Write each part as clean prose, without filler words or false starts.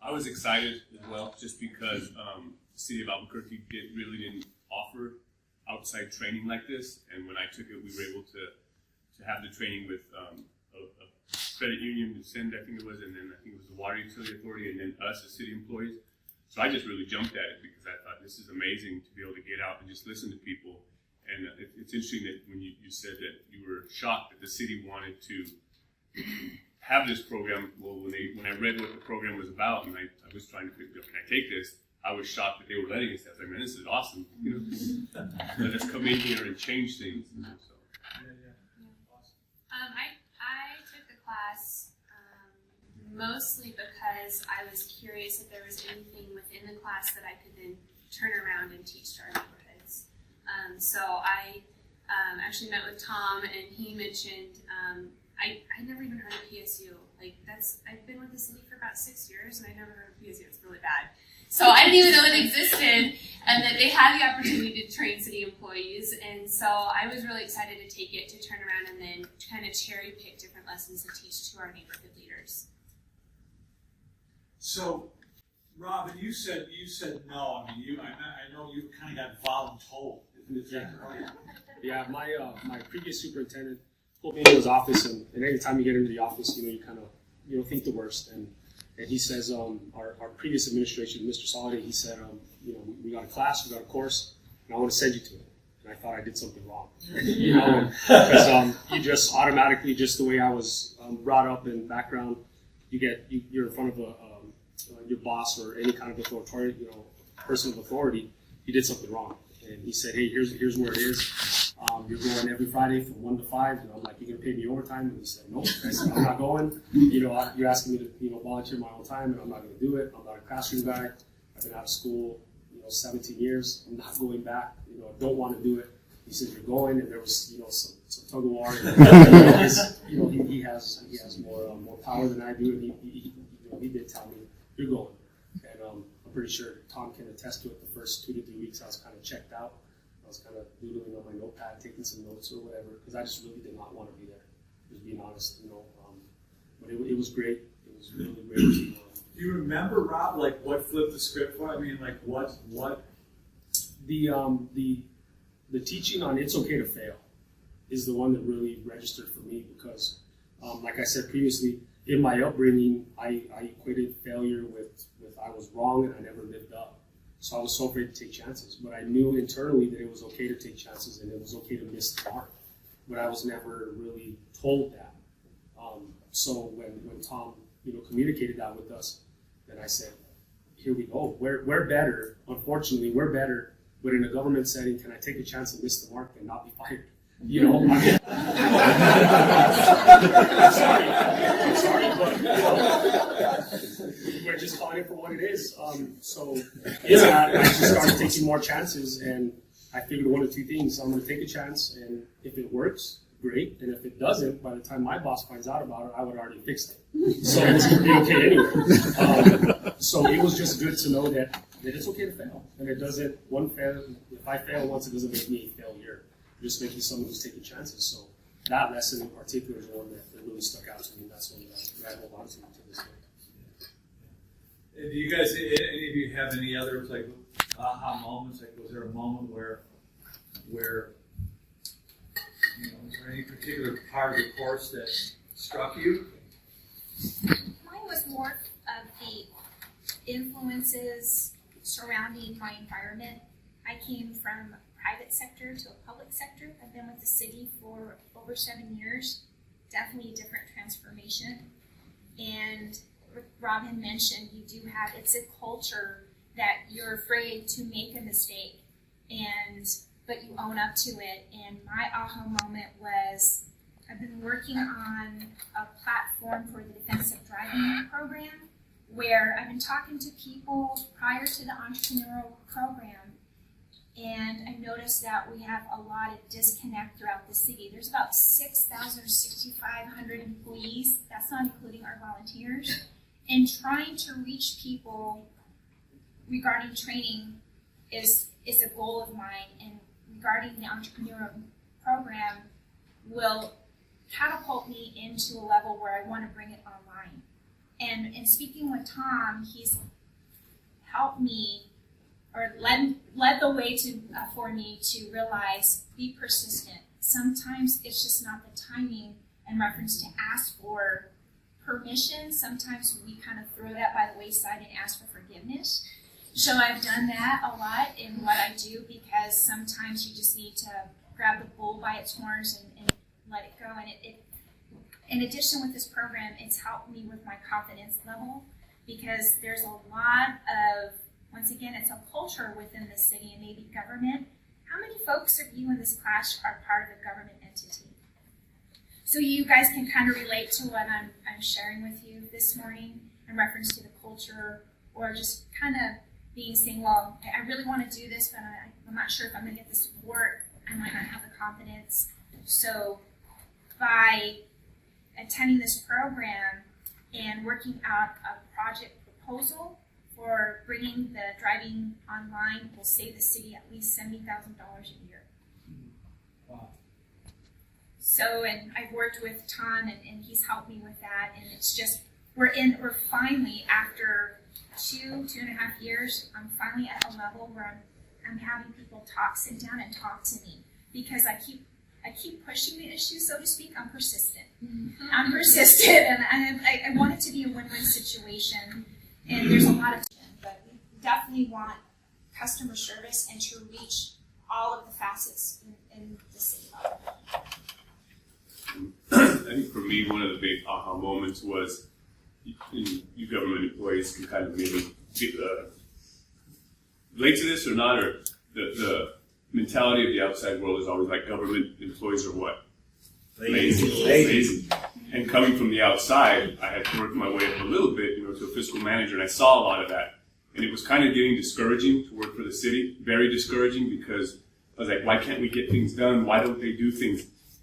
I was excited as well, just because the City of Albuquerque really didn't offer outside training like this, and when I took it, we were able to have the training with a credit union, Send, I think it was, and then I think it was the Water Utility Authority, and then us as city employees. So I just really jumped at it because I thought this is amazing to be able to get out and just listen to people. And it's interesting that when you said that you were shocked that the city wanted to have this program. Well, when I read what the program was about, and I was trying to figure out, can I take this? I was shocked that they were letting us. I was like, man, this is awesome. Let us come in here and change things. So. I took the class mostly because I was curious if there was anything within the class that I could then turn around and teach to our neighborhoods. So I actually met with Tom, and he mentioned I never even heard of PSU. I've been with the city for about 6 years, and I never heard of PSU. It's really bad. So I didn't even know it existed, and that they had the opportunity to train city employees. And so I was really excited to take it, to turn around and then kind of cherry pick different lessons to teach to our neighborhood leaders. So, Robin, you said no. I mean, I know you kind of got voluntold. Is that right? Yeah, my previous superintendent pulled me into his office, and any time you get into the office, you kind of think the worst. And he says, our previous administration, Mr. Soliday, he said, we got a class, we got a course, and I want to send you to it. And I thought I did something wrong, because you just automatically, just the way I was brought up in background, you're in front of your boss or any kind of authoritarian, person of authority. You did something wrong, and he said, hey, here's where it is. You're going every Friday from 1 to 5. I'm like, you're gonna pay me overtime? And he said, nope. I said, I'm not going. You're asking me to volunteer my own time, and I'm not gonna do it. I'm not a classroom guy. I've been out of school 17 years. I'm not going back. I don't want to do it. He said, you're going, and there was some tug of war. He has more power than I do, and he did tell me, you're going. And I'm pretty sure Tom can attest to it. The first 2 to 3 weeks, I was kind of checked out. I was kind of doodling on my notepad, taking some notes or whatever, because I just really did not want to be there. Just being honest, but it was great. It was really great. Do you remember, Rob, what flipped the script for? I mean, what? The teaching on It's Okay to Fail is the one that really registered for me, because, like I said previously, in my upbringing, I equated failure with I was wrong and I never lived up. So I was so afraid to take chances. But I knew internally that it was okay to take chances and it was okay to miss the mark. But I was never really told that. So when Tom communicated that with us, then I said, here we go. We're better. Unfortunately, we're better. But in a government setting, can I take a chance and miss the mark and not be fired? I'm sorry, but we're just calling it for what it is. So I just started taking more chances, and I figured one of two things. I'm going to take a chance, and if it works, great. And if it doesn't, by the time my boss finds out about it, I would already fixed it. So it's going to be okay anyway. So it was just good to know that it's okay to fail, and it doesn't. If I fail once, it doesn't make me a failure. It just makes me someone who's taking chances. So that lesson in particular is one that really stuck out to me. That's one that I hold on to this day. Do you guys, any of you have any other aha moments? Was there a moment where was there any particular part of the course that struck you? Mine was more of the influences surrounding my environment. I came from a private sector to a public sector. I've been with the city for over 7 years. Definitely a different transformation. And Robin mentioned it's a culture that you're afraid to make a mistake, but you own up to it. And my aha moment was, I've been working on a platform for the defensive driving program, where I've been talking to people prior to the Entrepreneurial program, and I noticed that we have a lot of disconnect throughout the city. There's about 6,000 or 6,500 employees. That's not including our volunteers. And trying to reach people regarding training is a goal of mine. And regarding the Entrepreneurial program will catapult me into a level where I want to bring it online. And in speaking with Tom, he's helped me or led the way to for me to realize, be persistent. Sometimes it's just not the timing in reference to ask for permission. Sometimes we kind of throw that by the wayside and ask for forgiveness. So I've done that a lot in what I do, because sometimes you just need to grab the bull by its horns and let it go. And it in addition with this program, it's helped me with my confidence level, because there's a lot of, once again, it's a culture within the city and maybe government. How many folks of you in this class are part of a government entity? So you guys can kind of relate to what I'm sharing with you this morning in reference to the culture, or just kind of saying, well, I really want to do this, but I'm not sure if I'm going to get the support. I might not have the confidence. So by attending this program and working out a project proposal for bringing the driving online will save the city at least $70,000 a year. Wow. So, and I've worked with Tom, and he's helped me with that, and it's just, we're finally, after 2.5 years, I'm finally at a level where I'm having people sit down and talk to me, because I keep pushing the issue, so to speak. I'm persistent. Mm-hmm. I'm persistent, and I want it to be a win-win situation, and there's a lot of, but we definitely want customer service and to reach all of the facets in the city. I think for me, one of the big aha moments was, you government employees can kind of maybe relate to this or not, or the mentality of the outside world is always like government employees are what? Lazy. And coming from the outside, I had worked my way up a little bit, to a fiscal manager, and I saw a lot of that. And it was kind of getting discouraging to work for the city, very discouraging, because I was like, why can't we get things done? Why don't they do things?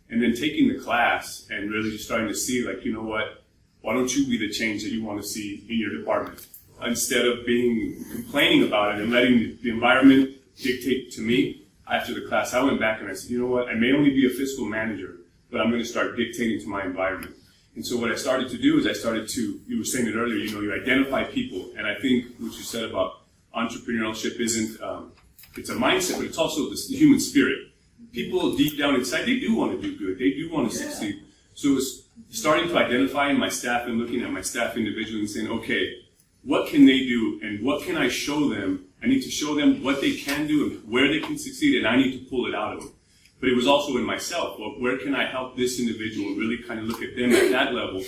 And then taking the class and really just starting to see, like, you know what? Why don't you be the change that you want to see in your department? Instead of complaining about it and letting the environment dictate to me, after the class, I went back and I said, you know what? I may only be a fiscal manager, but I'm going to start dictating to my environment. And so what I started to do is you were saying it earlier, you identify people. And I think what you said about entrepreneurship isn't, it's a mindset, but it's also the human spirit. People deep down inside, they do want to do good. They do want to succeed. So it was starting to identify my staff and looking at my staff individually and saying, okay, what can they do and what can I show them? I need to show them what they can do and where they can succeed, and I need to pull it out of them. But it was also in myself. Well, where can I help this individual and really kind of look at them at that level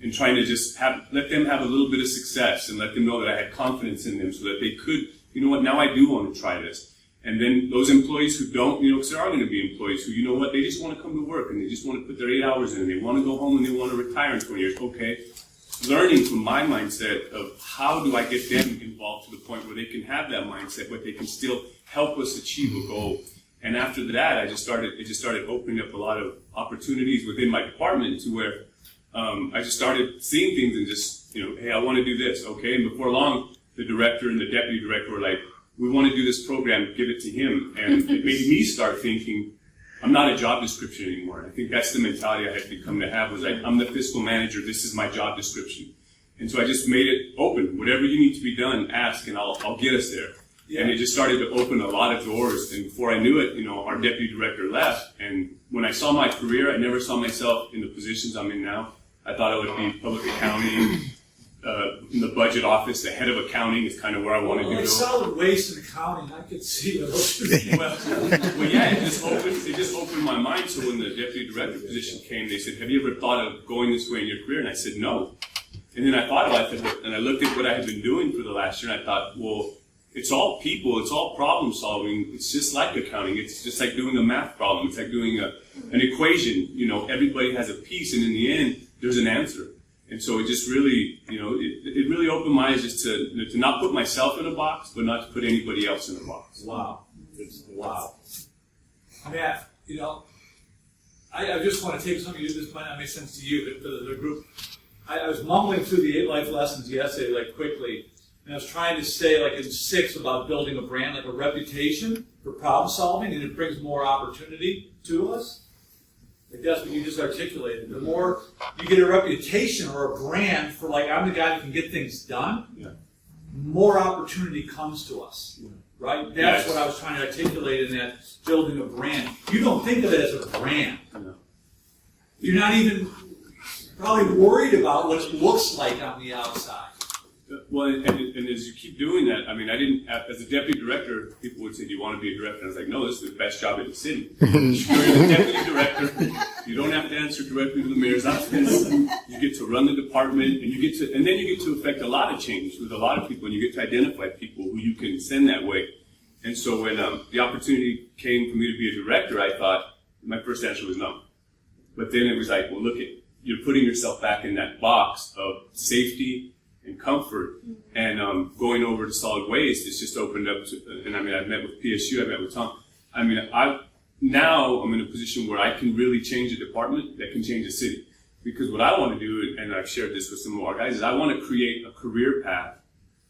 and trying to just let them have a little bit of success and let them know that I had confidence in them so that they could, you know what, now I do want to try this. And then those employees who don't, because there are going to be employees who, you know what, they just want to come to work and they just want to put their 8 hours in and they want to go home and they want to retire in 20 years. Okay. Learning from my mindset of how do I get them involved to the point where they can have that mindset, but they can still help us achieve a goal. And after that, it just started opening up a lot of opportunities within my department to where I just started seeing things and just, hey, I want to do this. Okay. And before long, the director and the deputy director were like, we want to do this program, give it to him. And it made me start thinking, I'm not a job description anymore. I think that's the mentality I had to come to have, was like, I'm the fiscal manager, this is my job description. And so I just made it open. Whatever you need to be done, ask, and I'll get us there. Yeah. And it just started to open a lot of doors. And before I knew it, our deputy director left. And when I saw my career, I never saw myself in the positions I'm in now. I thought I would be public accounting, in the budget office. The head of accounting is kind of where I wanted to go. Solid waste and accounting, I could see those. well, yeah, it just opened my mind. So when the deputy director position came, they said, have you ever thought of going this way in your career? And I said, no. And then I thought about it, and I looked at what I had been doing for the last year, and I thought, well, it's all people, it's all problem solving. It's just like accounting. It's just like doing a math problem. It's like doing an equation. Everybody has a piece, and in the end, there's an answer. And so it just really, it really opened my eyes just to not put myself in a box, but not to put anybody else in a box. Wow. Wow. Matt, I just want to take some of you, this might not make sense to you, but the group, I was mumbling through the 8 life lessons yesterday, quickly, and I was trying to say, in 6 about building a brand, a reputation for problem solving, and it brings more opportunity to us. Like that's what you just articulated. The more you get a reputation or a brand for like, I'm the guy that can get things done, more opportunity comes to us. Right? That's what I was trying to articulate in that building a brand. You don't think of it as a brand. No. You're not even probably worried about what it looks like on the outside. Well, and as you keep doing that, I mean, I didn't, as a deputy director, people would say, do you want to be a director? And I was like, no, this is the best job in the city. You're the deputy director. You don't have to answer directly to the mayor's office. You get to run the department, and then you get to affect a lot of change with a lot of people, and you get to identify people who you can send that way. And so when the opportunity came for me to be a director, I thought, my first answer was no. But then it was like, well, you're putting yourself back in that box of safety and comfort, and going over to solid waste, it's just opened up to, and I mean, I've met with PSU, I've met with Tom. I mean, now I'm in a position where I can really change a department that can change a city. Because what I want to do, and I've shared this with some of our guys, is I want to create a career path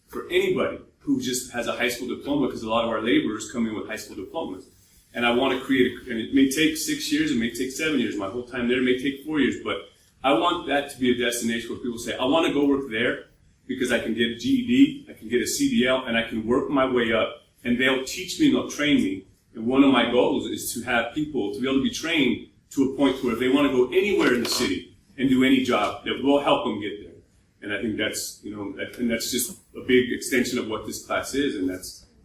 for anybody who just has a high school diploma, because a lot of our laborers come in with high school diplomas. And I want to create, and it may take 6 years, it may take 7 years, my whole time there, it may take 4 years, but I want that to be a destination where people say, I want to go work there, because I can get a GED, I can get a CDL, and I can work my way up. And they'll teach me and they'll train me. And one of my goals is to have people to be able to be trained to a point where if they want to go anywhere in the city and do any job, that we'll help them get there. And I think that's, and that's just a big extension of what this class is. And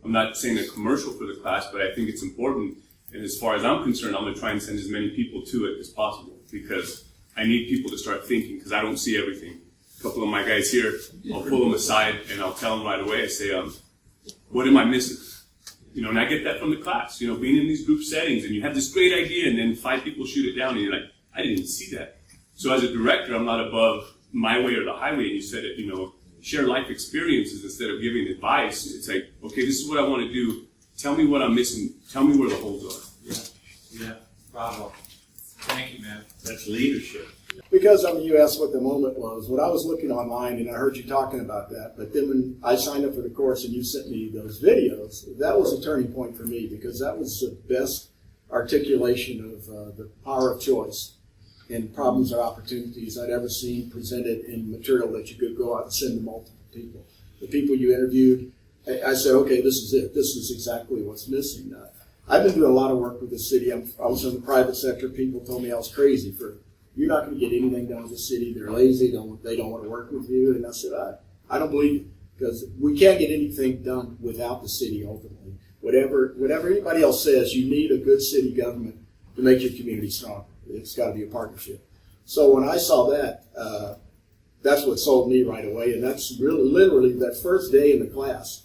I'm not saying a commercial for the class, but I think it's important. And as far as I'm concerned, I'm going to try and send as many people to it as possible, because I need people to start thinking, because I don't see everything. A couple of my guys here, I'll pull them aside and I'll tell them right away. I say, what am I missing? And I get that from the class. Being in these group settings, and you have this great idea, and then 5 people shoot it down, and you're like, I didn't see that. So as a director, I'm not above my way or the highway. And you said it, share life experiences instead of giving advice. It's like, okay, this is what I want to do. Tell me what I'm missing. Tell me where the holes are. Yeah. Bravo. Thank you, man. That's leadership. Because you asked what the moment was. When I was looking online, and I heard you talking about that, but then when I signed up for the course and you sent me those videos, that was a turning point for me, because that was the best articulation of the power of choice and problems or opportunities I'd ever seen presented in material that you could go out and send to multiple people. The people you interviewed, I said, okay, this is it. This is exactly what's missing. I've been doing a lot of work with the city. I was in the private sector. People told me I was crazy for, you're not going to get anything done with the city. They're lazy. They don't want to work with you. And I said, I don't believe you, because we can't get anything done without the city ultimately. Whatever anybody else says, you need a good city government to make your community stronger. It's got to be a partnership. So when I saw that, that's what sold me right away. And that's really literally that first day in the class,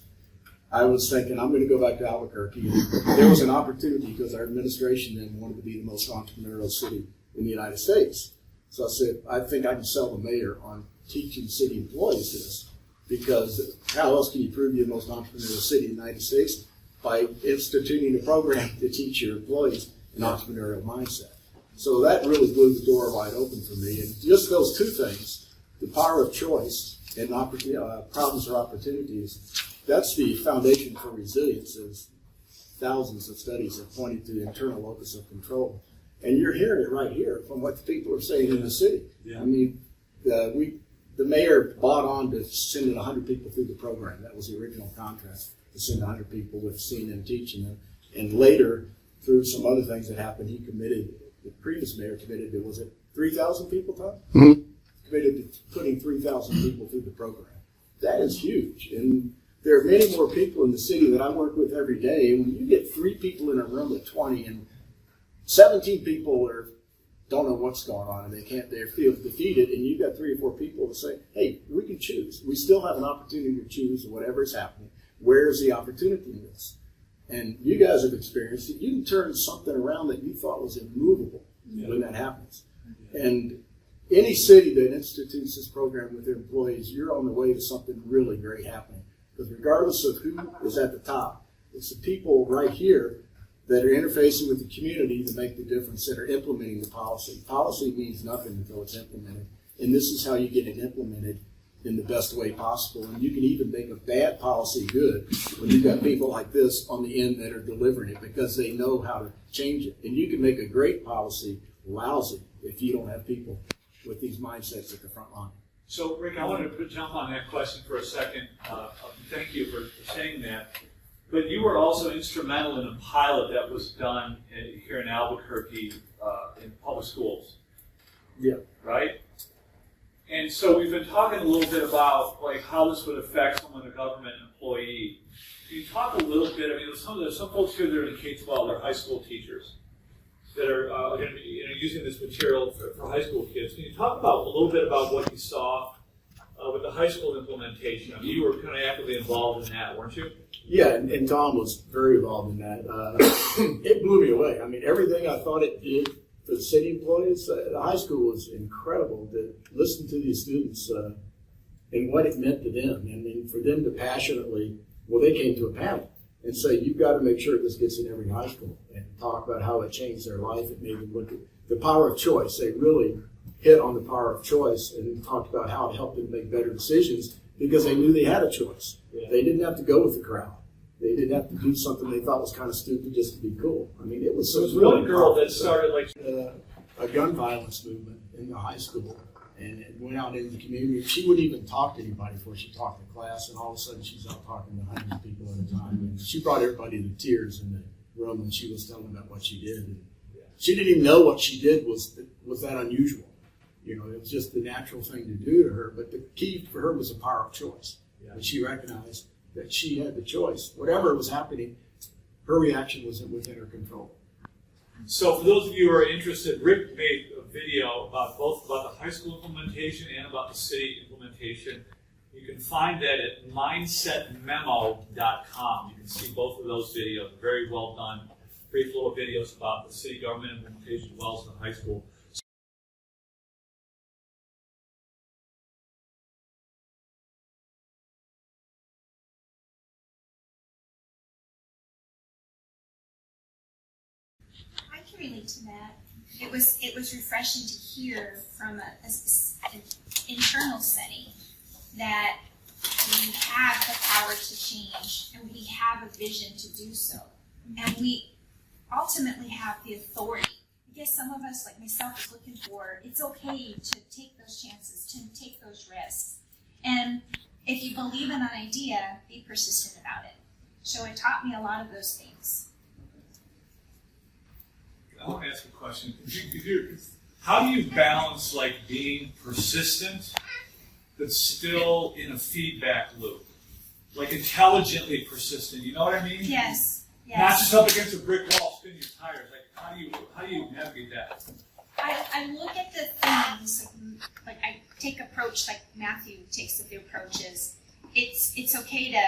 I was thinking, I'm going to go back to Albuquerque. And there was an opportunity, because our administration then wanted to be the most entrepreneurial city in the United States. So I said, I think I can sell the mayor on teaching city employees this, because how else can you prove you're the most entrepreneurial city in the United States? By instituting a program to teach your employees an entrepreneurial mindset. So that really blew the door wide open for me. And just those two things, the power of choice and problems or opportunities, that's the foundation for resilience, as thousands of studies have pointed to the internal locus of control. And you're hearing it right here from what the people are saying in the city. Yeah. I mean, the mayor bought on to sending 100 people through the program. That was the original contract, to send 100 people with seeing them, teaching them. And later, through some other things that happened, he committed, the previous mayor committed to, was it 3,000 people, Tom? Mm-hmm. Committed to putting 3,000 people through the program. That is huge. And there are many more people in the city that I work with every day. And when you get 3 people in a room with 20 and 17 people don't know what's going on, and they feel defeated, and you've got 3 or 4 people that say, hey, we can choose. We still have an opportunity to choose whatever is happening. Where is the opportunity in this? And you guys have experienced it. You can turn something around that you thought was immovable when that happens. Yeah. And any city that institutes this program with their employees, you're on the way to something really great happening. Because regardless of who is at the top, it's the people right here that are interfacing with the community to make the difference, that are implementing the policy. Policy means nothing until it's implemented. And this is how you get it implemented in the best way possible. And you can even make a bad policy good when you've got people like this on the end that are delivering it, because they know how to change it. And you can make a great policy lousy if you don't have people with these mindsets at the front line. So, Rick, I want to jump on that question for a second. Thank you for saying that. But you were also instrumental in a pilot that was done here in Albuquerque in public schools. Yeah. Right? And so we've been talking a little bit about like how this would affect someone, a government employee. Can you talk a little bit? I mean, some folks here that are in K-12, they're high school teachers that are going to be using this material for high school kids. Can you talk about a little bit about what you saw with the high school implementation? I mean, you were kind of actively involved in that, weren't you? Yeah, and Tom was very involved in that. It blew me away. I mean, everything I thought it did for the city employees, the high school was incredible to listen to these students and what it meant to them. And then for them to passionately, well, they came to a panel and say, you've got to make sure this gets in every high school, and talk about how it changed their life. It made them look at the power of choice. They really hit on the power of choice and talked about how it helped them make better decisions because they knew they had a choice. Yeah. They didn't have to go with the crowd. They didn't have to do something they thought was kind of stupid just to be cool. I mean, it was So there was really one girl that started like a gun violence movement in the high school, and it went out into the community. She wouldn't even talk to anybody before she talked to class, and all of a sudden she's out talking to hundreds of people at a time. And she brought everybody to tears in the room when she was telling about what she did. And she didn't even know what she did was that unusual. You know, it was just the natural thing to do to her. But the key for her was the power of choice. Yeah. And she recognized that she had the choice. Whatever was happening, her reaction was within her control. So for those of you who are interested, Rick made a video about both about the high school implementation and about the city implementation. You can find that at mindsetmemo.com. You can see both of those videos. Very well done. Brief little videos about the city government implementation as well as the high school. I can relate to that. It was refreshing to hear from an internal setting that we have the power to change and we have a vision to do so. And we ultimately have the authority. I guess some of us, like myself, is looking for, it's okay to take those chances, to take those risks. And if you believe in an idea, be persistent about it. So it taught me a lot of those things. I want to ask a question. How do you balance like being persistent but still in a feedback loop? Like intelligently persistent, you know what I mean? Yes. Not just up against a brick wall spinning your tires. Like how do you navigate that? I look at the things like I take approach like Matthew takes the approaches. It's okay to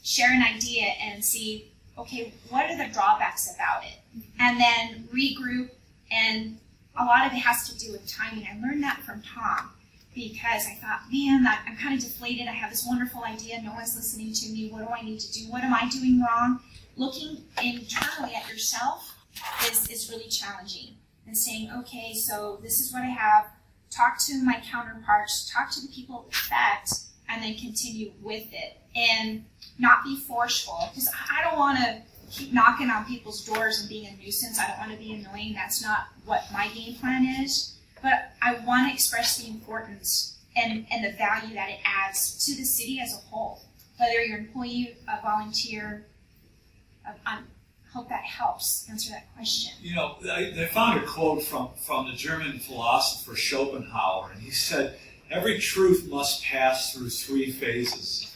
share an idea and see, okay, what are the drawbacks about it? And then regroup, and a lot of it has to do with timing. I learned that from Tom because I thought, man, I'm kind of deflated. I have this wonderful idea. No one's listening to me. What do I need to do? What am I doing wrong? Looking internally at yourself is really challenging. And saying, okay, so this is what I have. Talk to my counterparts. Talk to the people it affects, and then continue with it. And not be forceful, because I don't want to keep knocking on people's doors and being a nuisance. I don't want to be annoying. That's not what my game plan is. But I want to express the importance and the value that it adds to the city as a whole. Whether you're an employee, a volunteer, I hope that helps answer that question. You know, I found a quote from the German philosopher Schopenhauer, and he said, every truth must pass through 3 phases.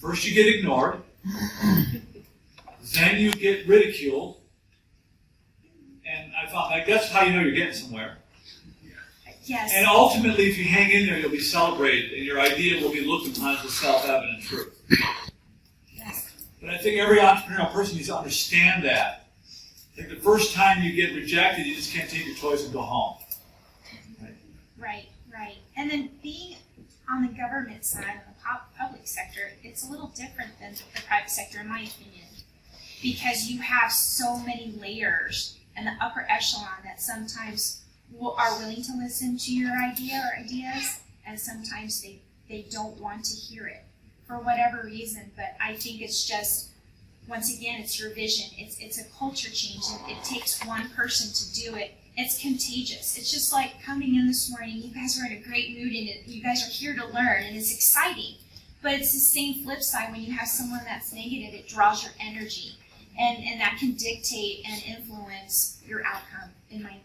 First you get ignored, then you get ridiculed, and I found like that's how you know you're getting somewhere. Yes. And ultimately, if you hang in there, you'll be celebrated, and your idea will be looked upon as a self-evident truth. Yes. But I think every entrepreneurial person needs to understand that. Like the first time you get rejected, you just can't take your toys and go home. Right. And then being on the government side, on the public sector, it's a little different than the private sector, in my opinion, because you have so many layers and the upper echelon that sometimes are willing to listen to your idea or ideas, and sometimes they don't want to hear it for whatever reason. But I think it's just, once again, it's your vision. It's a culture change, and it takes one person to do it. It's contagious. It's just like coming in this morning, you guys are in a great mood and you guys are here to learn and it's exciting. But it's the same flip side when you have someone that's negative, it draws your energy. And that can dictate and influence your outcome, in my opinion.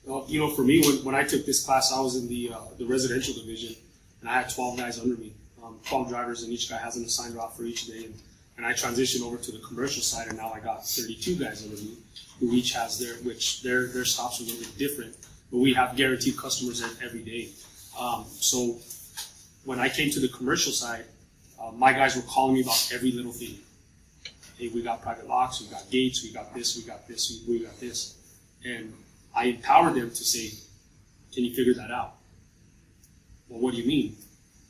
Well, for me, when I took this class, I was in the residential division, and I had 12 guys under me, 12 drivers, and each guy has an assigned route for each day. And I transitioned over to the commercial side, and now I got 32 guys under me, who each has their stops are a little bit different, but we have guaranteed customers every day. So when I came to the commercial side, my guys were calling me about every little thing. Hey, we got private locks, we got gates, we got this, we got this, we got this. And I empowered them to say, can you figure that out? Well, what do you mean?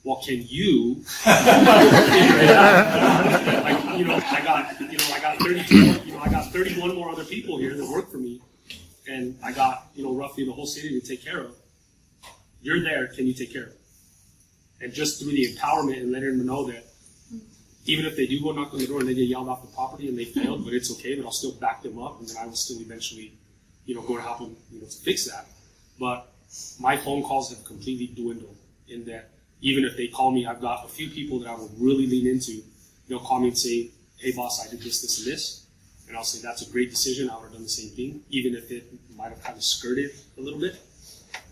Well, can you figure it out? I got 32 more, I got 31 more other people here that work for me, and I got, roughly the whole city to take care of. You're there, can you take care of it? And just through the empowerment and letting them know that even if they do go knock on the door and they get yelled off the property and they failed, but it's okay, but I'll still back them up, and then I will still eventually go to help them, to fix that. But my phone calls have completely dwindled in that even if they call me, I've got a few people that I will really lean into. They'll call me and say, hey boss, I did this, this, and this. And I'll say, that's a great decision. I would have done the same thing, even if it might have kind of skirted a little bit.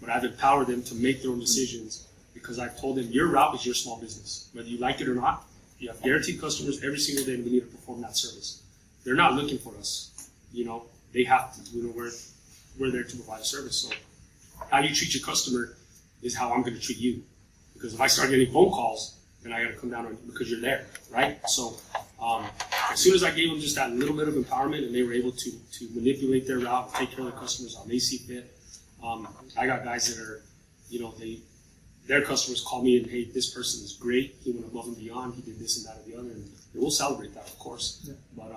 But I've empowered them to make their own decisions because I've told them your route is your small business. Whether you like it or not, you have guaranteed customers every single day and we need to perform that service. They're not looking for us. They have to, we're there to provide a service. So how you treat your customer is how I'm going to treat you. Because if I start getting phone calls, then I got to come down on you because you're there, right? So as soon as I gave them just that little bit of empowerment and they were able to manipulate their route, take care of their customers how they see fit, I got guys that are, their customers call me and, hey, this person is great. He went above and beyond. He did this and that or the other. And we'll celebrate that, of course. Yeah. But,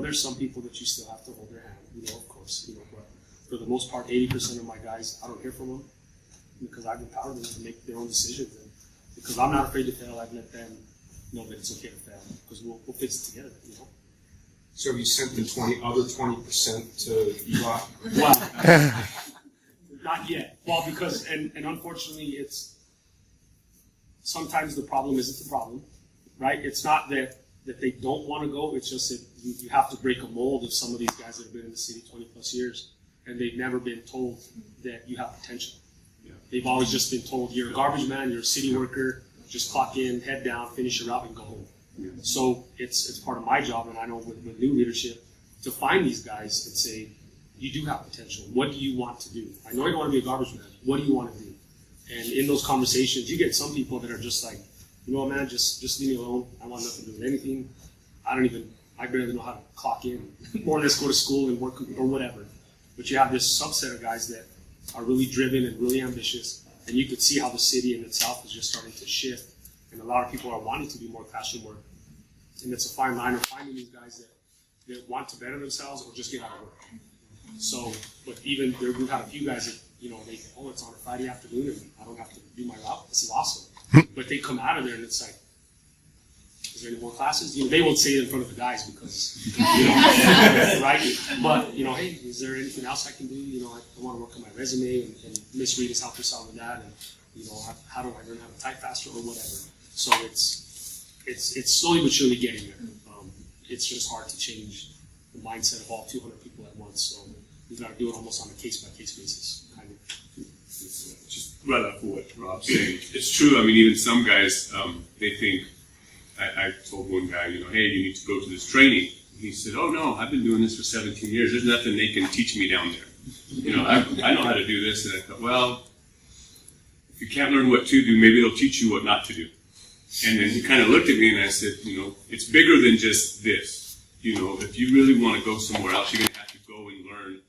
there's some people that you still have to hold their hand, of course. But for the most part, 80% of my guys, I don't hear from them because I've empowered them to make their own decisions. And because I'm not afraid to fail, I've let them know that it's okay to fail because we'll fix it together, So you sent the other 20% to Eli? Well, not yet. Well, because, and unfortunately, sometimes the problem isn't the problem, right? It's not that they don't want to go, it's just that you have to break a mold of some of these guys that have been in the city 20 plus years, and they've never been told that you have potential. Yeah. They've always just been told, you're a garbage man, you're a city worker, just clock in, head down, finish your route, and go home. Yeah. So it's part of my job, and I know with new leadership, to find these guys and say, you do have potential. What do you want to do? I know you don't want to be a garbage man. What do you want to do? And in those conversations, you get some people that are just like, you know what, man, just leave me alone. I want nothing to do with anything. I barely know how to clock in. Or let's go to school and work or whatever. But you have this subset of guys that are really driven and really ambitious. And you could see how the city in itself is just starting to shift. And a lot of people are wanting to do more passion work. And it's a fine line of finding these guys that want to better themselves or just get out of work. So, but even we've had a few guys that, they say, oh, it's on a Friday afternoon and I don't have to do my route. This is awesome. But they come out of there and it's like, is there any more classes? They won't say it in front of the guys because, right? But, hey, is there anything else I can do? I want to work on my resume and Miss Reed has helped us out with that. And, how do I learn how to type faster or whatever? So it's slowly but surely getting there. It's just hard to change the mindset of all 200 people at once. So we've got to do it almost on a case-by-case basis, kind of. Just right off of what Rob's saying. It's true. I mean, even some guys, they think, I told one guy, hey, you need to go to this training. He said, oh, no, I've been doing this for 17 years. There's nothing they can teach me down there. I know how to do this. And I thought, well, if you can't learn what to do, maybe they'll teach you what not to do. And then he kind of looked at me and I said, it's bigger than just this. If you really want to go somewhere else, you're going to have to go and learn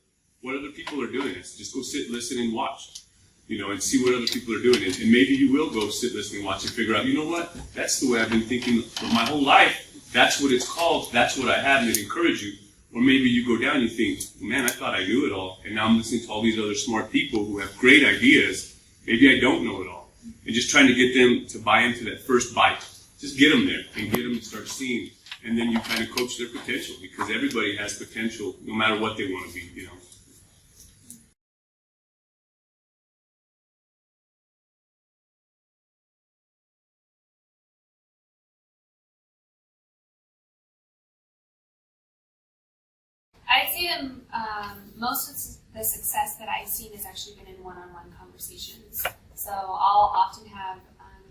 what other people are doing. It's just go sit, listen, and watch, and see what other people are doing. And maybe you will go sit, listen, and watch and figure out, you know what? That's the way I've been thinking my whole life. That's what it's called. That's what I have, and it encourage you. Or maybe you go down and you think, man, I thought I knew it all, and now I'm listening to all these other smart people who have great ideas. Maybe I don't know it all. And just trying to get them to buy into that first bite. Just get them there and get them to start seeing. And then you kind of coach their potential, because everybody has potential no matter what they want to be, you know. I'd say most of the success that I've seen has actually been in one-on-one conversations. So I'll often have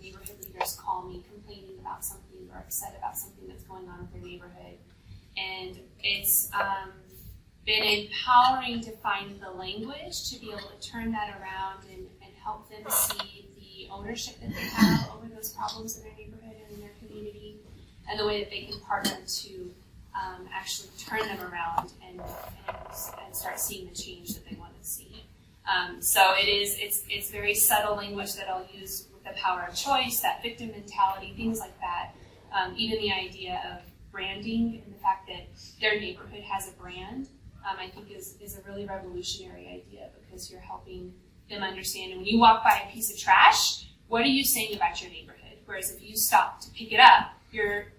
neighborhood leaders call me complaining about something or upset about something that's going on with their neighborhood. And it's been empowering to find the language to be able to turn that around and help them see the ownership that they have over those problems in their neighborhood and in their community, and the way that they can partner to actually turn them around and start seeing the change that they want to see. So it's very subtle language that I'll use with the power of choice, that victim mentality, things like that. Even the idea of branding and the fact that their neighborhood has a brand, I think is a really revolutionary idea, because you're helping them understand. And when you walk by a piece of trash, what are you saying about your neighborhood? Whereas if you stop to pick it up, you're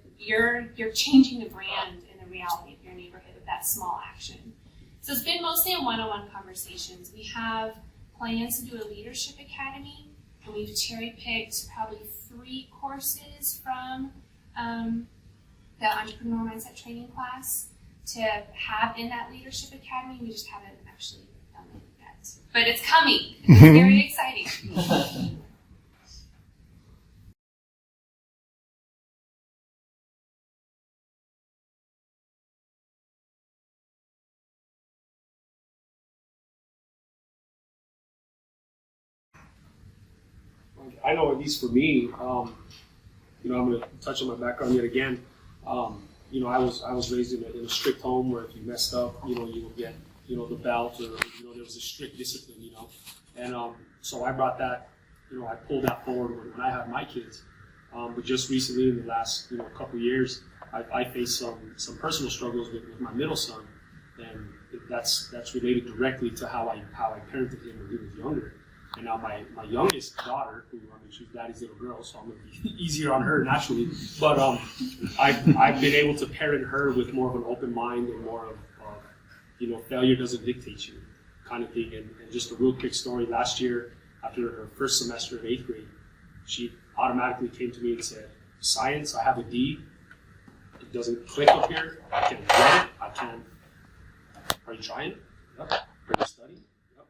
changing the brand and the reality of your neighborhood with that small action. So it's been mostly in one-on-one conversations. We have plans to do a leadership academy, and we've cherry-picked probably 3 courses from the Entrepreneurial Mindset training class to have in that leadership academy. We just haven't actually done it yet. But it's coming. It's very exciting. I know, at least for me, I'm going to touch on my background yet again. I was raised in a strict home where if you messed up, you would get, the belt, or, there was a strict discipline, And so I brought that, I pulled that forward when I had my kids. But just recently, in the last, couple of years, I faced some personal struggles with my middle son, and that's related directly to how I parented him when he was younger. And now my youngest daughter, who, she's daddy's little girl, so I'm going to be easier on her naturally. But I've been able to parent her with more of an open mind and more of failure doesn't dictate you kind of thing. And just a real quick story, last year, after her first semester of 8th grade, she automatically came to me and said, "Science, I have a D. It doesn't click up here. I can't get it. I can't." "Are you trying?" "Yep." "Are you studying?" "Yep."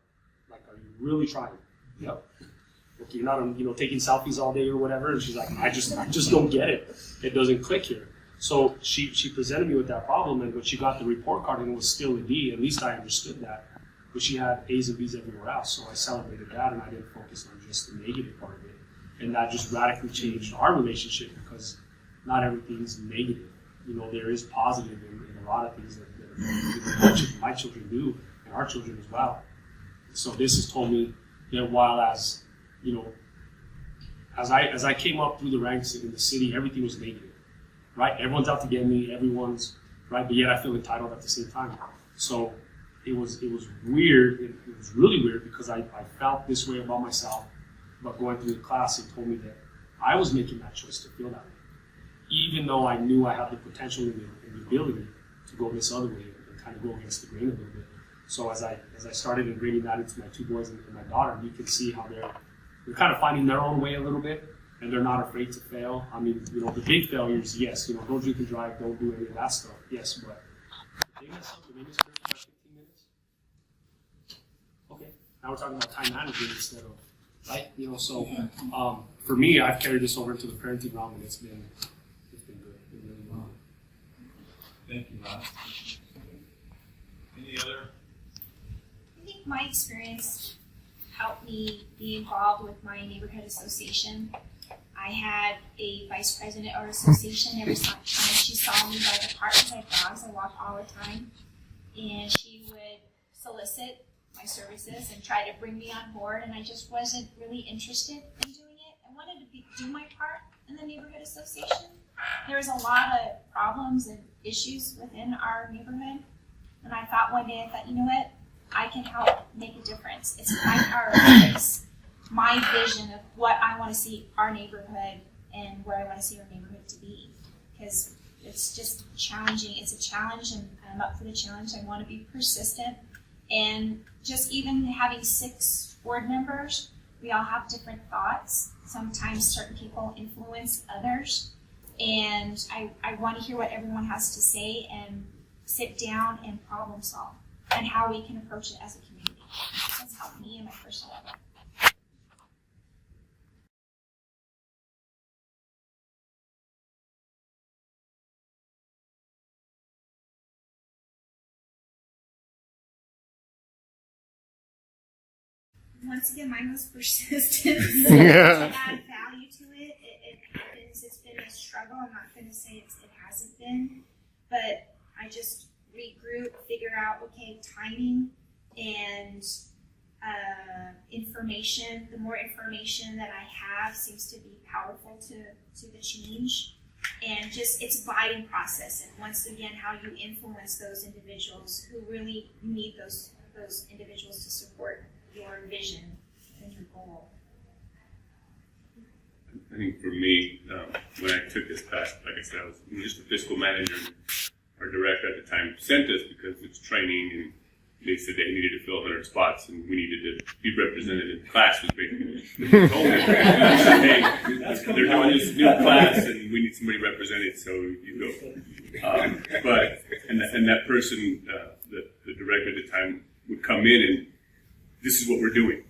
"Like, are you really trying?" "Yep." "Okay, you're not taking selfies all day or whatever." And she's like, I just don't get it. It doesn't click here. So she presented me with that problem, and when she got the report card and it was still a D, at least I understood that. But she had A's and B's everywhere else, so I celebrated that, and I didn't focus on just the negative part of it. And that just radically changed our relationship, because not everything's negative. There is positive in a lot of things that my children do, and our children as well. So this has told me that while as I came up through the ranks in the city, everything was negative, right? Everyone's out to get me, everyone's right, but yet I feel entitled at the same time. So it was weird. It was really weird, because I felt this way about myself, but going through the class, it told me that I was making that choice to feel that way, even though I knew I had the potential and the ability to go this other way and kind of go against the grain a little bit. So as I started ingraining that into my 2 boys and my daughter, you can see how they're kind of finding their own way a little bit, and they're not afraid to fail. I mean, the big failures, yes, don't drink and drive, don't do any of that stuff, yes, but if they mess up, if they miss for 15 minutes, okay, now we're talking about time management instead of, right? So for me, I've carried this over into the parenting realm, and it's been good, it's been really well. Thank you, Ron. Any other? I think my experience helped me be involved with my neighborhood association. I had a vice president of our association. Every time she saw me by the park with my dogs, I walked all the time, and she would solicit my services and try to bring me on board, and I just wasn't really interested in doing it. I wanted to do my part in the neighborhood association. There was a lot of problems and issues within our neighborhood, And I thought one day, you know what? I can help make a difference. It's my power of place, my vision of what I want to see our neighborhood and where I want to see our neighborhood to be. Because it's just challenging. It's a challenge, and I'm up for the challenge. I want to be persistent. And just even having 6 board members, we all have different thoughts. Sometimes certain people influence others. And I want to hear what everyone has to say and sit down and problem solve and how we can approach it as a community. That's helped me in my personal level. Once again, mine was persistence. To add value to it. It happens. It's been a struggle. I'm not going to say it hasn't been, but I just regroup, figure out, okay, timing and information. The more information that I have seems to be powerful to the change. And just, it's a guiding process. And once again, how you influence those individuals who really need those individuals to support your vision and your goal. I think for me, when I took this class, like I said, I was just a fiscal manager. Our director at the time sent us because it's training, and they said they needed to fill 100 spots, and we needed to be represented in class. Was basically what they told me. They said, hey, they're doing this new class, and we need somebody represented, so you go. But that person, the director at the time, would come in and, this is what we're doing.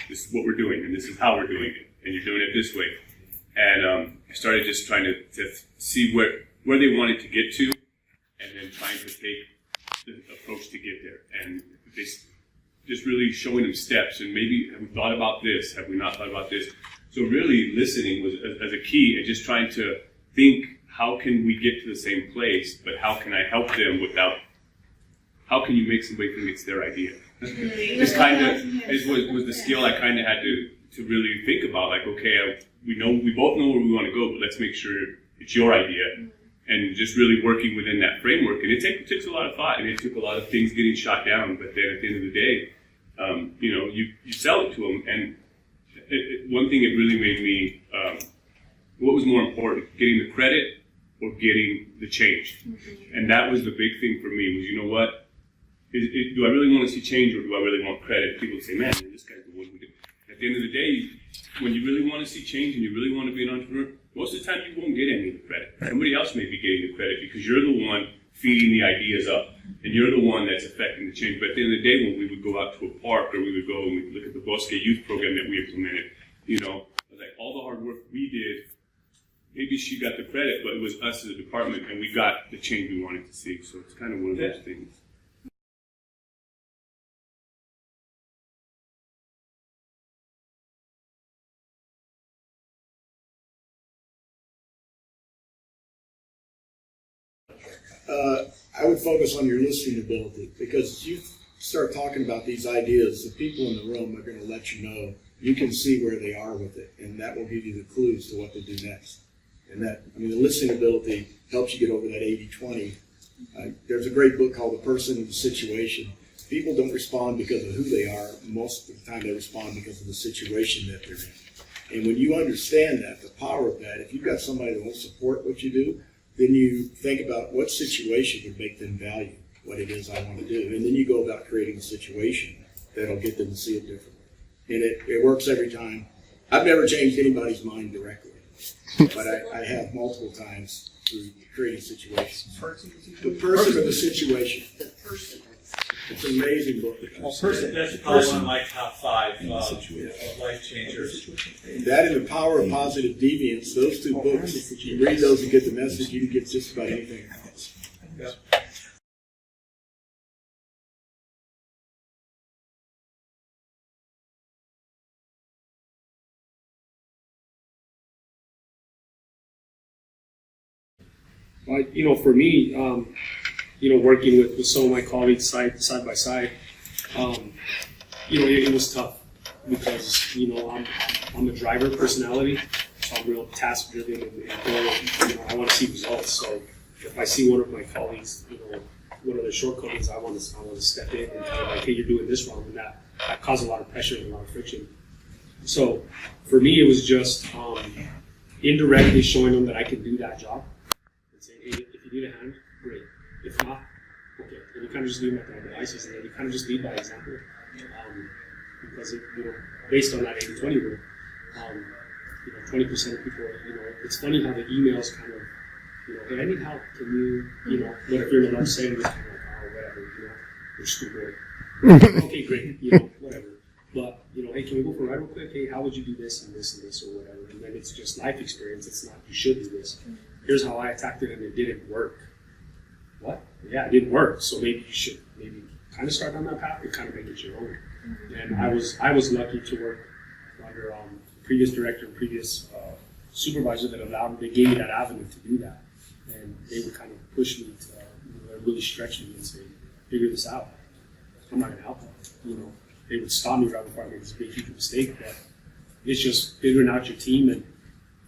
This is what we're doing, and this is how we're doing it, and you're doing it this way. And I started just trying to see where they wanted to get to, and then trying to take the approach to get there. And they just really showing them steps, and maybe have we thought about this? Have we not thought about this? So really listening was as a key, and just trying to think, how can we get to the same place, but how can I help them how can you make somebody think it's their idea? This kind of was the skill I kind of had to really think about. Like, okay, we both know where we want to go, but let's make sure it's your idea, and just really working within that framework. And it takes a lot of thought, and it took a lot of things getting shot down. But then at the end of the day, you sell it to them. And one thing it really made me, what was more important, getting the credit or getting the change? And that was the big thing for me. Was, you know what? Do I really want to see change, or do I really want credit? People would say, man, this guy's the one who did. At the end of the day, when you really want to see change and you really want to be an entrepreneur, most of the time you won't get any of the credit. Somebody else may be getting the credit because you're the one feeding the ideas up, and you're the one that's affecting the change. But at the end of the day, when we would go out to a park, or we would go and we would look at the Bosque Youth Program that we implemented, like all the hard work we did, maybe she got the credit, but it was us as a department, and we got the change we wanted to see. So it's kind of one of those things. I would focus on your listening ability, because you start talking about these ideas, the people in the room are going to let you know. You can see where they are with it, and that will give you the clues to what to do next. And the listening ability helps you get over that 80-20. There's a great book called The Person and the Situation. People don't respond because of who they are. Most of the time they respond because of the situation that they're in. And when you understand that, the power of that, if you've got somebody that won't support what you do, then you think about what situation would make them value what it is I want to do. And then you go about creating a situation that'll get them to see it differently. And it works every time. I've never changed anybody's mind directly, but I have multiple times through creating situations. The person or the situation. It's an amazing book. That's probably one of my top 5 life changers. That and The Power of Positive Deviance, those 2 books, if you read those and get the message, you can get just about anything else. Yep. For me, working with some of my colleagues side by side, it was tough because, I'm a driver personality, so I'm real task driven and I want to see results. So if I see one of my colleagues, one of their shortcomings, I want to step in and kind of like, hey, you're doing this wrong, and that caused a lot of pressure and a lot of friction. So for me, it was just indirectly showing them that I can do that job and saying, hey, if you need a hand, great. If not, okay. And you kind of just leave them at their devices, and then you kind of just lead by example. Because based on that 80-20 rule, 20% of people, it's funny how the emails kind of, hey, I need help. Can you, what if you're in a lunch setting, just kind of like, oh, whatever, we're stupid. Okay, great, whatever. But, hey, can we go for a ride real quick? Hey, how would you do this and this and this or whatever? And then it's just life experience. It's not, you should do this. Here's how I attacked it and it didn't work. What? Yeah, it didn't work. So maybe you should kind of start on that path and kind of make it your own. And I was lucky to work under previous director and previous supervisor that gave me that avenue to do that. And they would kind of push me to really stretch me and say, figure this out. I'm not going to help them. They would stop me right before I made this big, huge mistake. But it's just figuring out your team and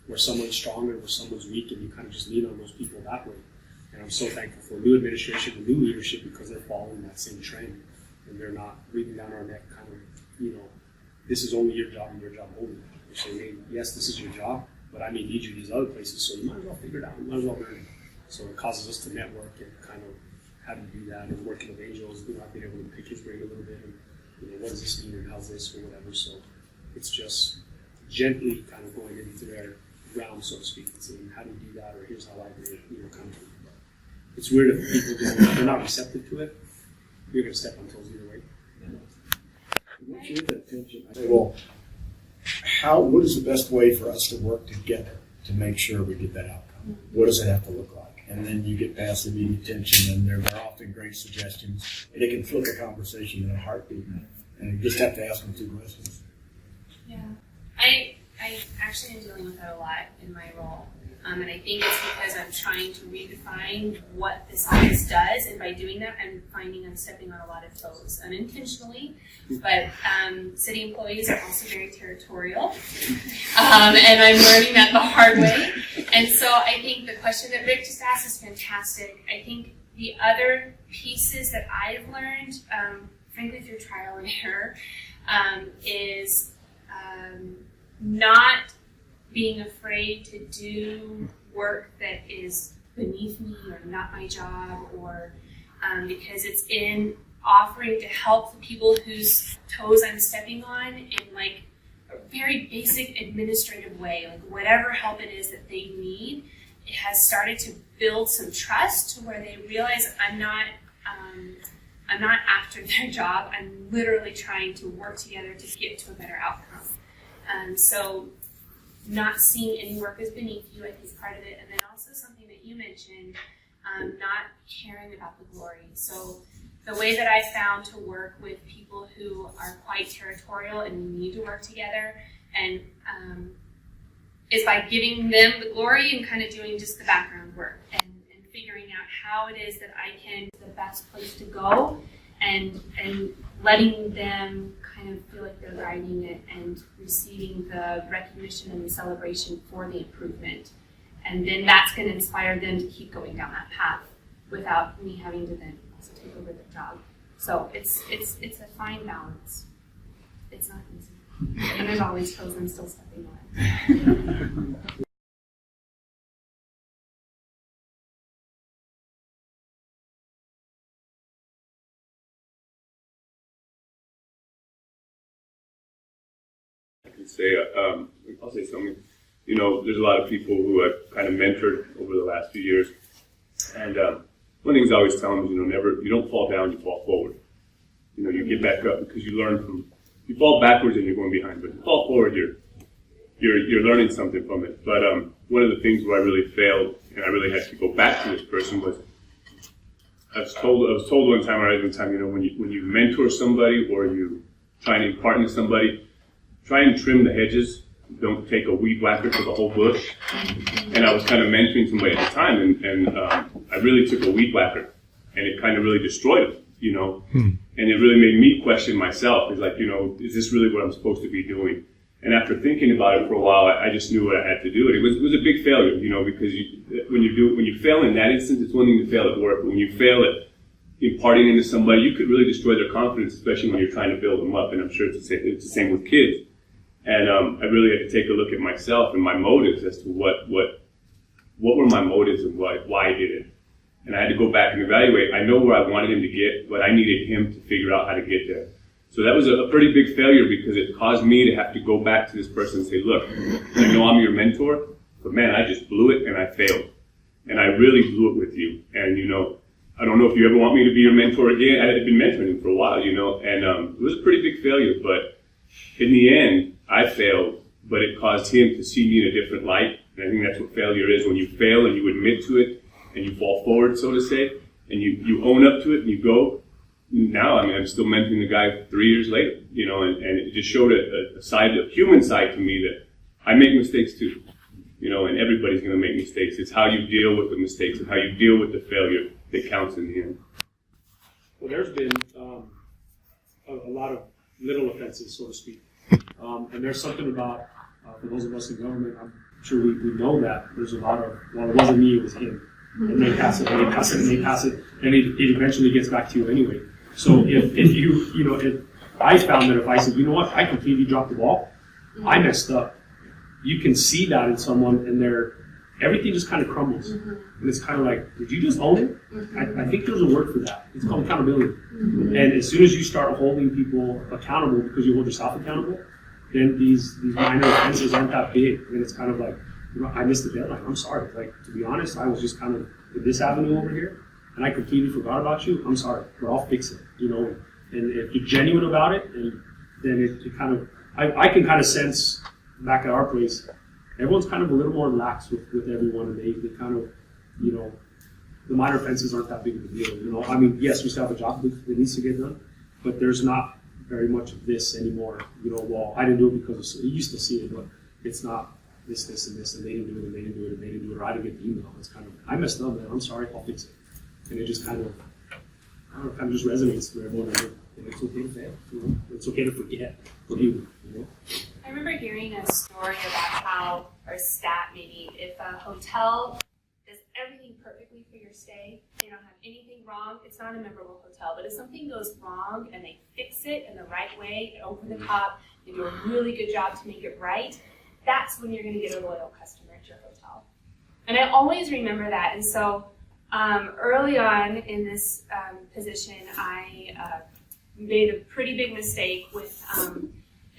where someone's strong and where someone's weak, and you kind of just lean on those people that way. And I'm so thankful for new administration and new leadership because they're following that same trend. And they're not breathing down our neck kind of, this is only your job and your job only. They're saying, hey, yes, this is your job, but I may need you these other places, so you might as well figure it out. You might as well learn. So it causes us to network and kind of how to do that. And working with Angels, I've been able to pick his brain a little bit and, what does this mean and how's this or whatever. So it's just gently kind of going into their realm, so to speak, and saying, how do you do that? Or here's how I do it, kind of thing. It's weird if people they're not receptive to it. You're going to step on toes either way. What's your intention? Well, what is the best way for us to work together to make sure we get that outcome? What does it have to look like? And then you get past the immediate tension, and there are often great suggestions, and it can flip a conversation in a heartbeat. And you just have to ask them 2 questions. Yeah, I actually am dealing with that a lot in my role. And I think it's because I'm trying to redefine what this office does, and by doing that, I'm finding I'm stepping on a lot of toes unintentionally. But city employees are also very territorial, and I'm learning that the hard way. And so I think the question that Rick just asked is fantastic. I think the other pieces that I've learned, frankly through trial and error, is not being afraid to do work that is beneath me or not my job, or because it's in offering to help the people whose toes I'm stepping on in like a very basic administrative way, like whatever help it is that they need. It has started to build some trust to where they realize I'm not after their job. I'm literally trying to work together to get to a better outcome. So not seeing any work as beneath you, I think, is part of it. And then also something that you mentioned, not caring about the glory. So the way that I found to work with people who are quite territorial and we need to work together, and is by giving them the glory and kind of doing just the background work and figuring out how it is that I can the best place to go, and letting them kind of feel like they're guiding it and receiving the recognition and the celebration for the improvement. And then that's going to inspire them to keep going down that path without me having to then also take over the job. So it's a fine balance. It's not easy. And there's always toes I'm still stepping on. I'll say something. There's a lot of people who I've kind of mentored over the last few years, and one thing I always tell them is, you don't fall down, you fall forward. You get back up because you learn from. You fall backwards and you're going behind, but if you fall forward, you're learning something from it. But one of the things where I really failed, and I really had to go back to this person, was I was told one time, when you mentor somebody or you try and impart into somebody, try and trim the hedges. Don't take a weed whacker to the whole bush. And I was kind of mentoring somebody at the time, and I really took a weed whacker, and it kind of really destroyed him, And it really made me question myself. It's like, is this really what I'm supposed to be doing? And after thinking about it for a while, I just knew what I had to do. And it was a big failure, because when you fail in that instance, it's one thing to fail at work. But when you fail at imparting into somebody, you could really destroy their confidence, especially when you're trying to build them up. And I'm sure it's the same with kids. And I really had to take a look at myself and my motives as to what were my motives and why I did it. And I had to go back and evaluate. I know where I wanted him to get, but I needed him to figure out how to get there. So that was a pretty big failure because it caused me to have to go back to this person and say, look, I know I'm your mentor, but man, I just blew it and I failed. And I really blew it with you. And, I don't know if you ever want me to be your mentor again. I had been mentoring him for a while, and it was a pretty big failure. But in the end, I failed, but it caused him to see me in a different light. And I think that's what failure is, when you fail and you admit to it and you fall forward, so to say, and you own up to it and you go. Now, I'm still mentoring the guy 3 years later, and it just showed a human side to me that I make mistakes too, and everybody's going to make mistakes. It's how you deal with the mistakes and how you deal with the failure that counts in the end. Well, there's been a lot of little offenses, so to speak. And there's something about, for those of us in government, I'm sure we know that there's a lot of, well, it wasn't me, it was him. And they pass it, and they pass it, and they pass it, and it eventually gets back to you anyway. So if if I found that if I said, you know what, I completely dropped the ball, I messed up, you can see that in someone, and everything just kind of crumbles. And it's kind of like, did you just own it? I think there's a word for that. It's called accountability. And as soon as you start holding people accountable because you hold yourself accountable, then these minor offenses aren't that big. And it's kind of like, I missed the deadline. I'm sorry. Like, to be honest, I was just kind of in this avenue over here, and I completely forgot about you. I'm sorry, but I'll fix it. And if you're genuine about it, then it kind of, I can kind of sense back at our place, everyone's kind of a little more lax with everyone, and they kind of, the minor offenses aren't that big of a deal. Yes, we still have a job that needs to get done, but there's not very much of this anymore. Well, I didn't do it because you used to see it, but it's not this, and this, and they didn't do it, and they didn't do it, and they didn't do it, or I didn't get the email. It's kind of, I messed up, man. I'm sorry, I'll fix it. And it just kind of, just resonates with everyone. And it's okay to fail. It's okay to forget. I remember hearing a story about how, or a stat maybe, if a hotel does everything perfectly for your stay, they don't have anything wrong, it's not a memorable hotel, but if something goes wrong and they fix it in the right way, over the top, they do a really good job to make it right, that's when you're going to get a loyal customer at your hotel. And I always remember that. And so early on in this position, I made a pretty big mistake with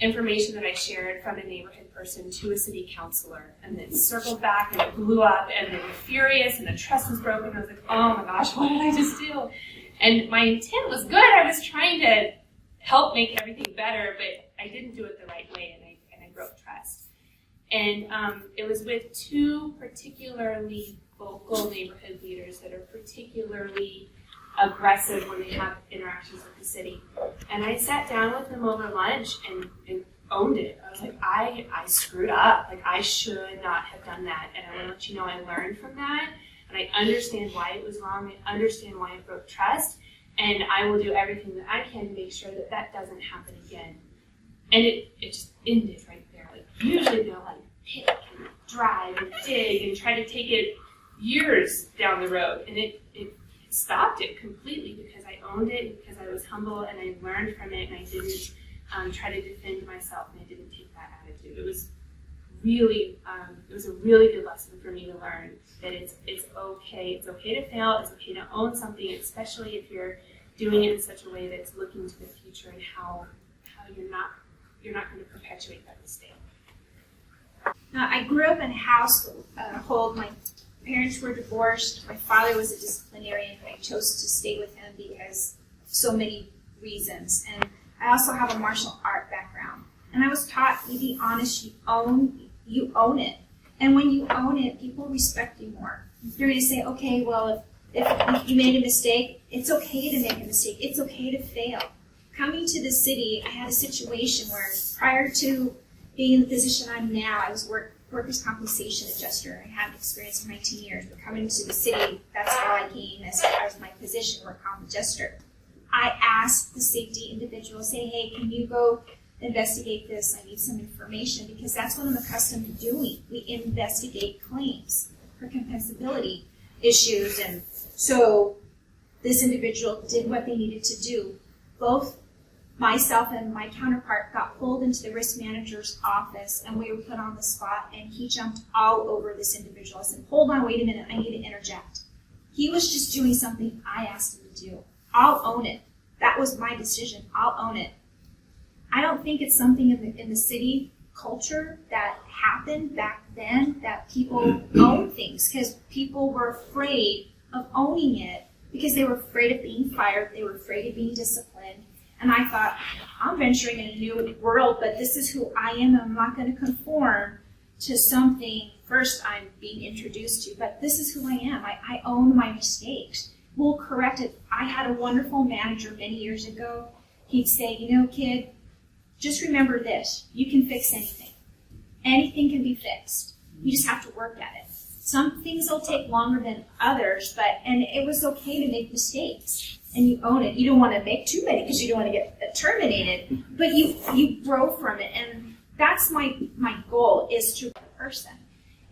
information that I shared from a neighborhood person to a city councilor, and it circled back and it blew up, and they were furious, and the trust was broken. I was like, oh my gosh, what did I just do? And my intent was good. I was trying to help make everything better, but I didn't do it the right way, and I broke trust. And it was with two particularly vocal neighborhood leaders that are particularly aggressive when they have interactions with the city. And I sat down with them over lunch and owned it. I was like, I screwed up. Like, I should not have done that. And I want to let you know I learned from that. And I understand why it was wrong. I understand why it broke trust. And I will do everything that I can to make sure that that doesn't happen again. And it just ended right there. Like, usually they'll like pick and drive and dig and try to take it years down the road. And it stopped it completely because I owned it, because I was humble, and I learned from it, and I didn't try to defend myself, and I didn't take that attitude. It was really, it was a really good lesson for me to learn that it's okay. It's okay to fail. It's okay to own something, especially if you're doing it in such a way that's looking to the future and how you're not going to perpetuate that mistake. Now, I grew up in a household. My parents were divorced. My father was a disciplinarian, but I chose to stay with him because of so many reasons. And I also have a martial art background. And I was taught, you be honest, you own it. And when you own it, people respect you more. They're going to say, okay, well, if you made a mistake, it's okay to make a mistake. It's okay to fail. Coming to the city, I had a situation where prior to being in the position I'm now, I was workers' compensation adjuster. I had experience for 19 years, but coming to the city, that's how I came as far as my position, work comp adjuster. I asked the safety individual, say, hey, can you go investigate this? I need some information, because that's what I'm accustomed to doing. We investigate claims for compensability issues. And so this individual did what they needed to do. Both myself and my counterpart got pulled into the risk manager's office, and we were put on the spot, and he jumped all over this individual. I said, hold on, wait a minute, I need to interject. He was just doing something I asked him to do. I'll own it. That was my decision. I'll own it. I don't think it's something in the city culture that happened back then, that people own things, because people were afraid of owning it because they were afraid of being fired, they were afraid of being disciplined. And I thought, I'm venturing in a new world, but this is who I am. I'm not going to conform to something first I'm being introduced to, but this is who I am. I own my mistakes. We'll correct it. I had a wonderful manager many years ago. He'd say, you know, kid, just remember this. You can fix anything. Anything can be fixed. You just have to work at it. Some things will take longer than others, and it was okay to make mistakes. And you own it. You don't want to make too many because you don't want to get terminated, but you grow from it. And that's my goal, is to a person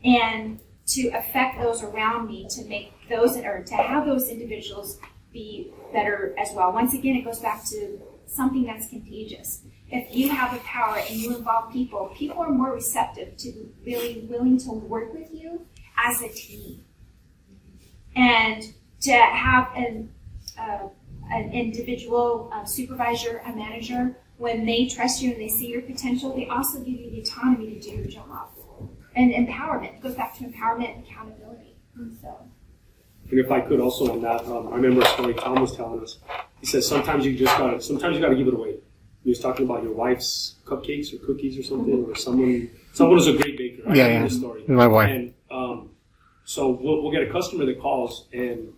and to affect those around me, to make those, or to have those individuals be better as well. Once again, it goes back to something that's contagious. If you have the power and you involve people, people are more receptive to really willing to work with you as a team. And to have an individual supervisor, a manager, when they trust you and they see your potential, they also give you the autonomy to do your job. And empowerment. It goes back to empowerment and accountability. So. And if I could also on that, I remember a story Tom was telling us. He says sometimes you gotta give it away. He was talking about your wife's cupcakes or cookies or something, or someone is a great baker. I remember this story. My wife. And so we'll get a customer that calls, and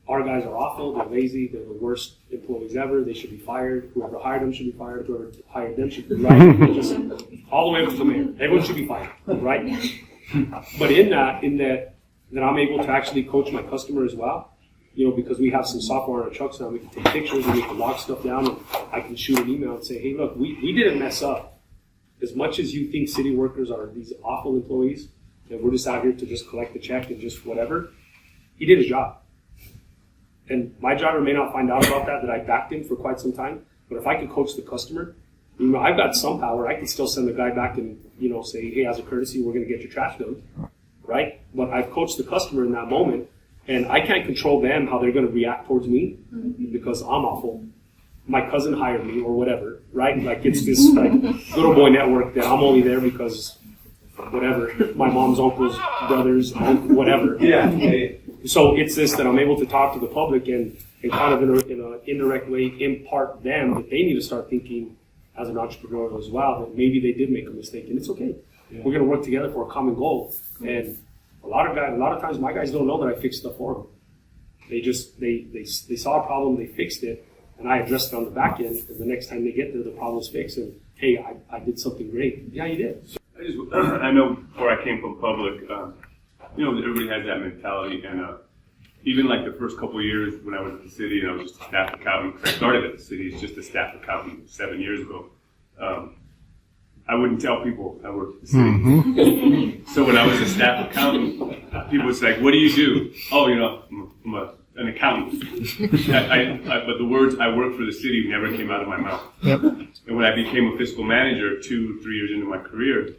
our guys are awful, they're lazy, they're the worst employees ever, they should be fired, whoever hired them should be fired, whoever hired them should be fired, just all the way up to the mayor. Everyone should be fired, right? But in that I'm able to actually coach my customer as well, you know, because we have some software on our trucks now, we can take pictures and we can log stuff down, and I can shoot an email and say, hey, look, we didn't mess up. As much as you think city workers are these awful employees, and we're just out here to just collect the check and just whatever, he did his job. And my driver may not find out about that I backed him for quite some time, but if I could coach the customer, you know, I've got some power. I can still send the guy back and, you know, say, hey, as a courtesy, we're going to get your trash done, right? But I've coached the customer in that moment, and I can't control them, how they're going to react towards me, because I'm awful. My cousin hired me or whatever, right? Like, it's this like little boy network that I'm only there because whatever, my mom's uncle's brothers, whatever. Yeah. So it's this that I'm able to talk to the public and kind of in an indirect way impart them that they need to start thinking as an entrepreneur as well, that maybe they did make a mistake, and it's okay. Yeah. We're going to work together for a common goal. And a lot of times my guys don't know that I fixed stuff for them. They saw a problem, they fixed it, and I addressed it on the back end, and the next time they get there, the problem's fixed, and hey, I did something great. Yeah, you did. I know before I came from public, you know, everybody has that mentality, and even like the first couple of years when I was at the city and I was just a staff accountant, because I started at the city as just a staff accountant 7 years ago, I wouldn't tell people I worked at the city. Mm-hmm. So when I was a staff accountant, people would say, what do you do? Oh, you know, I'm an accountant. But the words I work for the city never came out of my mouth. Yep. And when I became a fiscal manager 2-3 years into my career,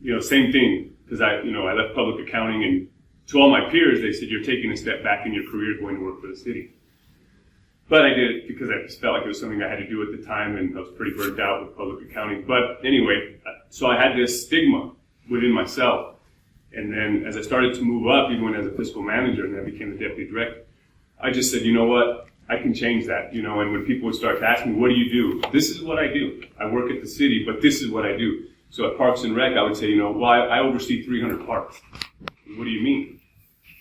you know, same thing, because I left public accounting, and to all my peers, they said, you're taking a step back in your career going to work for the city. But I did it because I just felt like it was something I had to do at the time, and I was pretty burnt out with public accounting. But anyway, so I had this stigma within myself. And then as I started to move up, even as a fiscal manager, and then I became the deputy director, I just said, you know what, I can change that. You know, and when people would start to ask me, what do you do? This is what I do. I work at the city, but this is what I do. So at Parks and Rec, I would say, you know, well, I oversee 300 parks. What do you mean?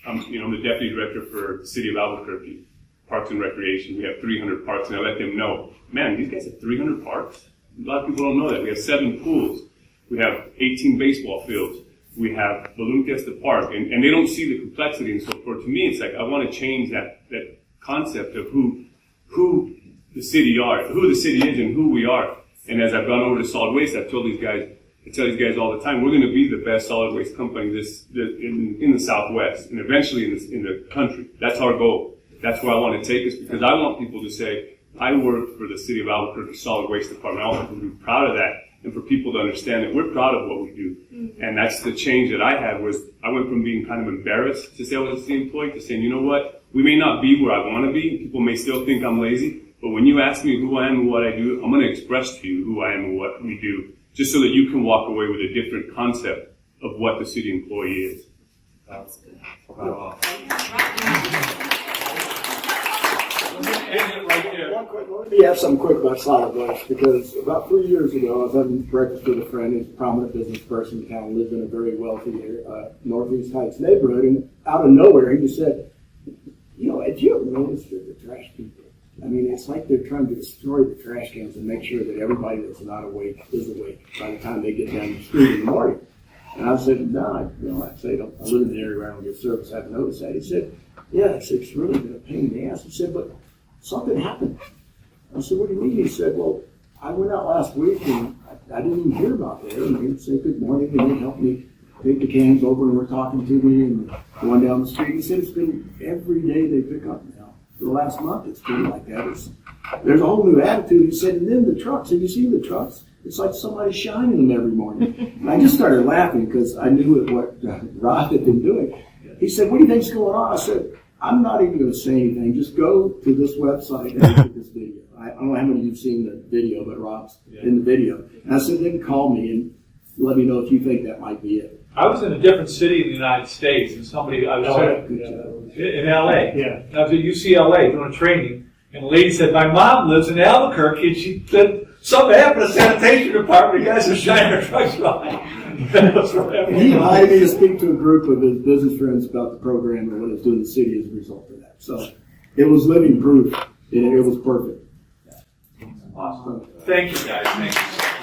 I'm the deputy director for the City of Albuquerque, Parks and Recreation. We have 300 parks, and I let them know, man, these guys have 300 parks? A lot of people don't know that. We have 7 pools. We have 18 baseball fields. We have Balloon Fiesta Park, and they don't see the complexity and so forth. To me, it's like I want to change that concept of who the city is and who we are. And as I've gone over to solid waste, I tell these guys all the time, we're going to be the best solid waste company in the Southwest, and eventually in the country. That's our goal. that's where I want to take us, because I want people to say, I work for the City of Albuquerque Solid Waste Department. I want people to be proud of that, and for people to understand that we're proud of what we do. And that's the change that I had, was I went from being kind of embarrassed to say I was a city employee to saying, you know what, we may not be where I want to be. People may still think I'm lazy, but when you ask me who I am and what I do, I'm going to express to you who I am and what we do, just so that you can walk away with a different concept of what the city employee is. That's good. Let me add something quick about solid waste, because about 3 years ago, I was having breakfast with a friend who's a prominent business person in town, lives in a very wealthy Northeast Heights neighborhood, and out of nowhere, he just said, you know, have you ever noticed that the trash people, I mean, it's like they're trying to destroy the trash cans and make sure that everybody that's not awake is awake by the time they get down the street in the morning. And I said, no, I live in the area where I don't get service, I haven't noticed that. He said, yeah, it's really been a pain in the ass. He said, but something happened. I said, what do you mean? He said, well, I went out last week and I didn't even hear about that. And they'd say good morning and they'd help me take the cans over and were talking to me and going down the street. He said it's been every day they pick up now. For the last month it's been like that. There's a whole new attitude. He said, and then the trucks, have you seen the trucks? It's like somebody's shining them every morning. And I just started laughing because I knew what Rob had been doing. He said, what do you think's going on? I said, I'm not even going to say anything. Just go to this website and look at this video. I don't know how many of you have seen the video, but Rob's in the video. And I said, then call me and let me know if you think that might be it. I was in a different city in the United States, and I was in LA. Yeah. I was at UCLA doing a training, and the lady said, my mom lives in Albuquerque, and she said, something happened to the sanitation department, the guys are shining their trucks by. He invited me to speak to a group of his business friends about the program and what it's doing in the city as a result of that. So it was living proof. It was perfect. Awesome. Thank you, guys. Thank you.